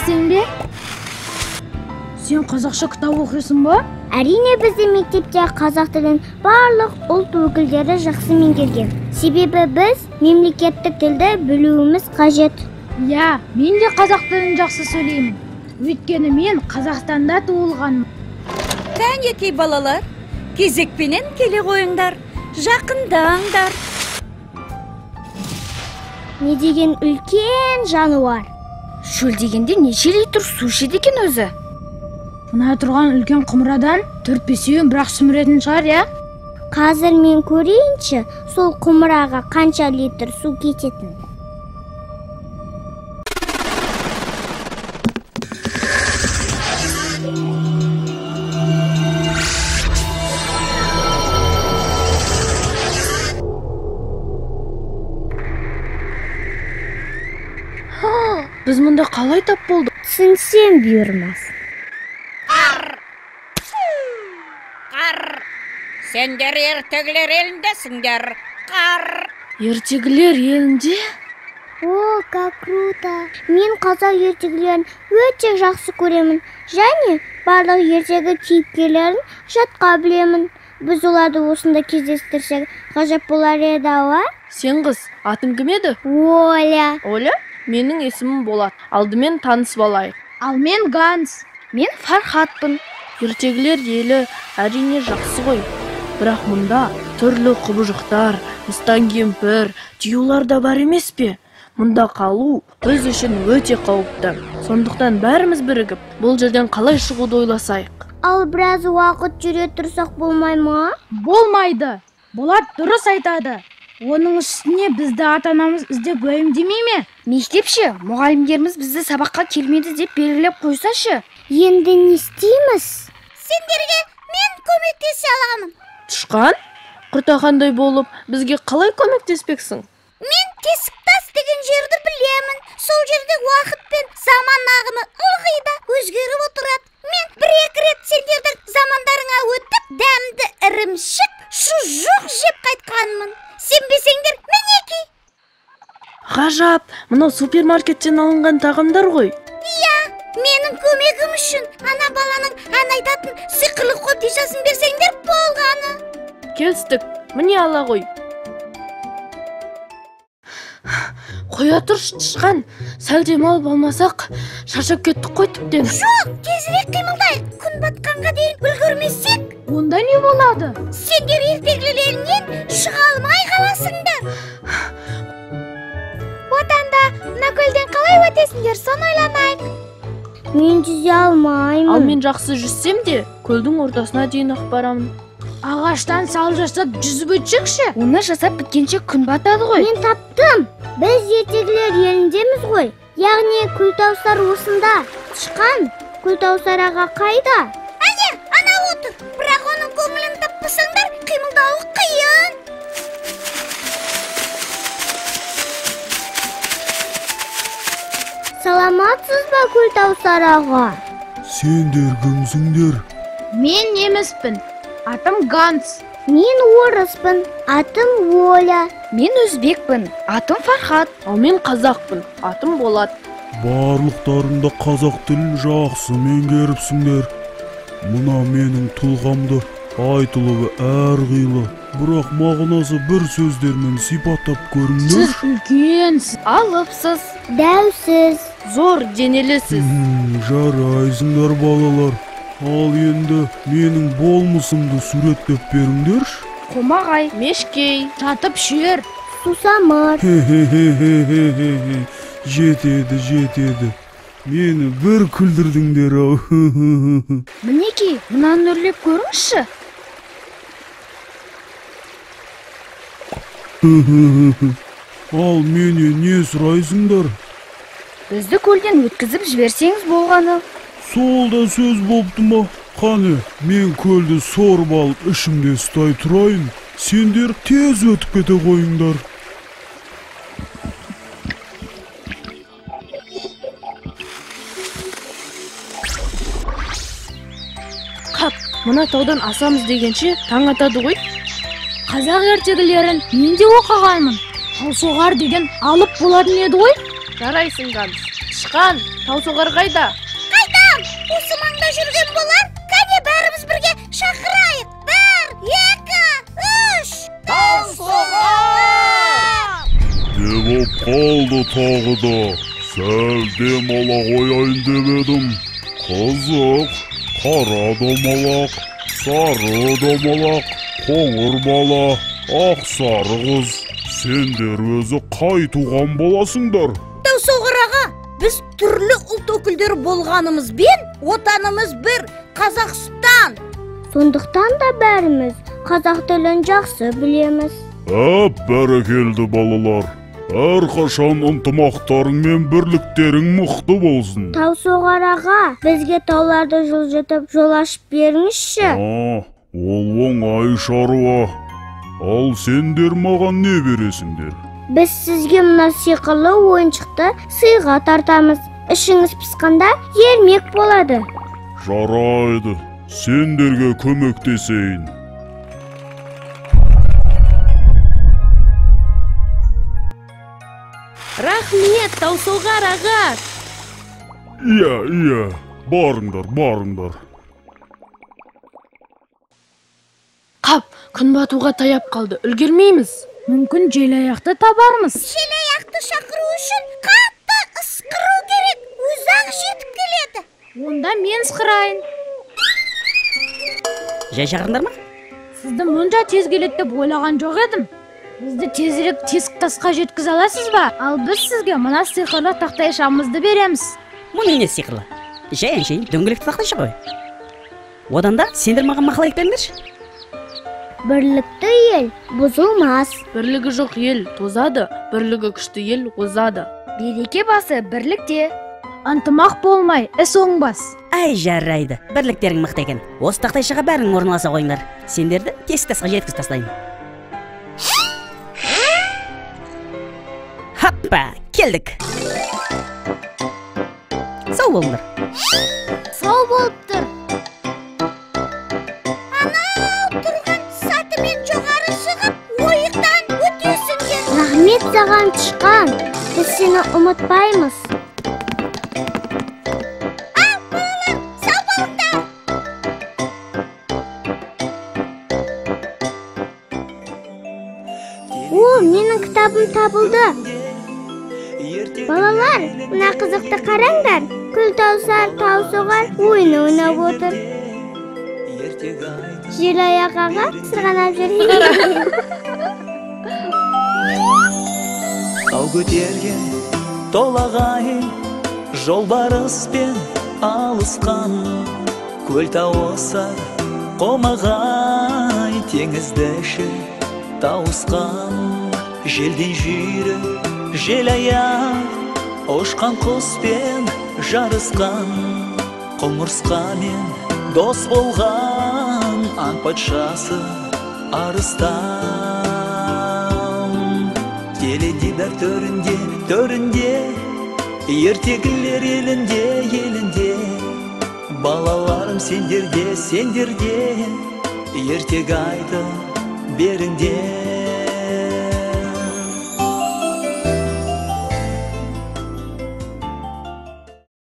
десең бе? Сен қазақша кітап оқисың ба? Әрине, біздің мектепте қазақ тілін барлық ұлт өкілдері жақсы меңгерген. Себебі біз мемлекеттік тілді білуіміз қажет. Я, мен де қазақ тілін жақсы сөйлеймін. Өйткені мен Қазақстанда туылғанмын. Кәнекей балалар, кезекпенен келе қойыңдар, жақындаңдар. Не деген үлкен жануар. Шөл дегенде неше литр су ішеді екен өзі? Мына тұрған үлкен құмырадан 4-5-еуін бірақ сүміретін шығар, я? Қазір мен көрейінші, сол құмыраға қанша литр су кететін. Біз мұнда қалай тап болдық? Түсінсем бұйырмас. Қар! Сендер ертегілер еліндесіңдер. Қар! Ертегілер елінде? О, как круто! Мен қазақ ертегілерін өте жақсы көремін. Және барлық ертегі кейіпкерлерін жатқа білемін. Біз оларды осында кездестірсек, ғажап болар еді ау? Сен қыз, атың кім еді? Оля. Оля? Менің есімім Болат. Алдымен танысып алайық. Ал мен Ганс. Мен Фархатпын. Ертегілер елі әрине жақсы ғой. Бірақ мұнда түрлі құбыжықтар, мыстан кемпір, тиюлар да бар емес пе? Мұнда қалу біз үшін өте қауіпті. Сондықтан бәріміз бірігіп, бұл жерден қалай шығуды ойласайық. Ал біраз уақыт жүре тұрсақ болмай ма? Болмайды. Болат дұрыс айтады. Оның үстіне бізді ата-анамыз іздеп уайымдемей ме? Мектепше, мұғалімдеріміз бізді сабаққа келмеді деп белгілеп қойсашы. Енді не істейміз? Сендерге мен көмектесе аламын. Тышқан, құртағандай болып, бізге қалай көмектеспексің? Мен тесік тас деген жерді білемін. Сол жерде уақыт пен заман ағымы ылғи да өзгеріп отырады. Мен бір-екі рет сендердің замандарыңа өтіп, дәмді ірімшік, шұжық жеп қайтқанмын. Сенбесеңдер, мінеки. Ғажап, мынау супермаркеттен алынған тағамдар ғой. Иә, менің көмегім үшін ана баланың ән айтатын сиқырлы қобдишасын берсеңдер болғаны. Келістік, міне ала ғой. Қоя тұршы, Тышқан, сәл демалып алмасақ, шаршап кеттік қой тіптен. Жоқ, тезірек қимылдайық. Күн батқанға дейін үлгермесек. Онда не болады? Сендер ертегілерінен шыға алмай қаласыңдар. Отанда, мына көлден қалай өтесіңдер, соны ойланайық. Мен жүзе алмаймын. Ал мен жақсы жүзсем де, көлдің ортасына дейін ақ барамын. Ағаштан сал жасап жүзіп өтсекші. Оны жасап біткенше күн батады ғой. Мен таптым. Біз ертегілер еліндеміз ғой. Яғни Көлтаусар осында. Тышқан, Көлтаусар аға қайда? Әне, ана отыр. Бірақ оның көңілін таппасаңдар, қимылдауы қиын. Саламатсыз ба, Көлтаусар аға? Сендер кімсіңдер? Мен неміспін. Атым Ганс. Мен орыспын. Атым Оля. Мен өзбекпін. Атым Фархат. Ал мен қазақпын. Атым Болат. Барлықтарында қазақ тілін жақсы меңгеріпсіңдер. Мұна менің тұлғамды айтылуы әрқилы, бірақ мағынасы бір сөздермен сипаттап көріңдер. Сіз үлкенсіз, алыпсыз, дәусіз, зор денелісіз. Жарайсыңдар балалар. Ал енді менің болмысымды суреттеп беріңдерші. Қомағай, мешкей, жатып шер, сусамар. Жетеді. Мені бір күлдірдіңдер ау. Мінеки, мұнан үрлеп көріңізші. Ал мені не сұрайсыңдар? Бізді көлден өткізіп жіберсеңіз болғаны. Сол да сөз болыпты ма? Қане, мен көлді сорып алып ішімде ұстай тұрайын. Сендер тез өтіп кете қойыңдар. Қап, мына таудан асамыз дегенше таң атады ғой. Қазақ ертегілерін мен де оқығанмын. Ал соғар деген алып болатын еді ғой. Жарайсың Ганс. Тышқан, Таусоғар қайда? Қайдам? Осы маңда жүрген болар. Кәне бәріміз бірге шақырайық. 1, 2, 3. Таусоғар! Не боп қалды тағы да? Сәл демала қояйын деп едім. Қызық, қара домалақ, сары домалақ, қоңыр бала, ақ сары қыз. Сендер өзі қай туған боласыңдар? Таусоғар аға, біз түрлі ұлт өкілдері болғанымызбен отанымыз бір, Қазақстан. Сондықтан да бәріміз қазақ тілін жақсы білеміз. Бәрекелді балалар. Әрқашан ынтымақтарың мен бірліктерің мықты болсын. Таусоғар аға, бізге тауларды жылжытып жол ашып беріңізші. Ол оңай шаруа. Ал сендер маған не бересіңдер? Біз сізге мына сиқырлы ойыншықты сыйға тартамыз. Ішіңіз пысқанда ермек болады. Жарайды, сендерге көмектесейін. Рахмет, Таусоғар аға. Иә, барыңдар. Қап, күн батуға таяп қалды, үлгермейміз. Мүмкін желаяқты табармыз. Желаяқты шақыру үшін қатты ысқыру керек. Өзі-ақ жетіп келеді. Онда мен ысқырайын. Жай шақырыңдар ма? Сізді мұнша тез келеді деп ойлаған жоқ едім. Бізді тезірек тесік тасқа жеткізе аласыз ба? Ал біз сізге мына сиқырлы тақтайшамызды береміз. Мұның не сиқырлы? Жай әншейін дөңгелекті тақтайша ғой. Одан да сендер маған мақал айтып беріңдерші. Бірлікті ел бұзылмас. Бірлігі жоқ ел тозады, бірлігі күшті ел озады. Береке басы бірлікте. Ынтымақ болмай, іс оңбас. Ай, жарайды. Бірліктерің мықты екен. Осы тақтайшаға бәрің орналаса қойыңдар. Сендерді тесік тасқа жеткіз тастайын. Хаппа, келдік. Сау болыңдар. Сау болып тұр. Анау тұрған сатымен жоғары шығып, ойықтан өтесіңдер. Рахмет саған тышқан. Біз сені ұмытпаймыз. Ал, балалар, сау болыңдар. О, менің кітабым табылды. Балалар, мына қызықты қараңдар. Күлтаусар, Таусоғар ойын ойнап отыр. Желаяқ аға сырғанап жүр. Тау көтерген толағай жолбарыспен алысқан, көл тауысар қомағай теңізді іші тауысқан, желдей жүйрі желаяқ ұшқан құспен жарысқан, құмырсқамен дос болған аң патшасы арыстан. Теледидар төрінде ертегілер елінде балаларым сендерде ертегі айтып беріңдер.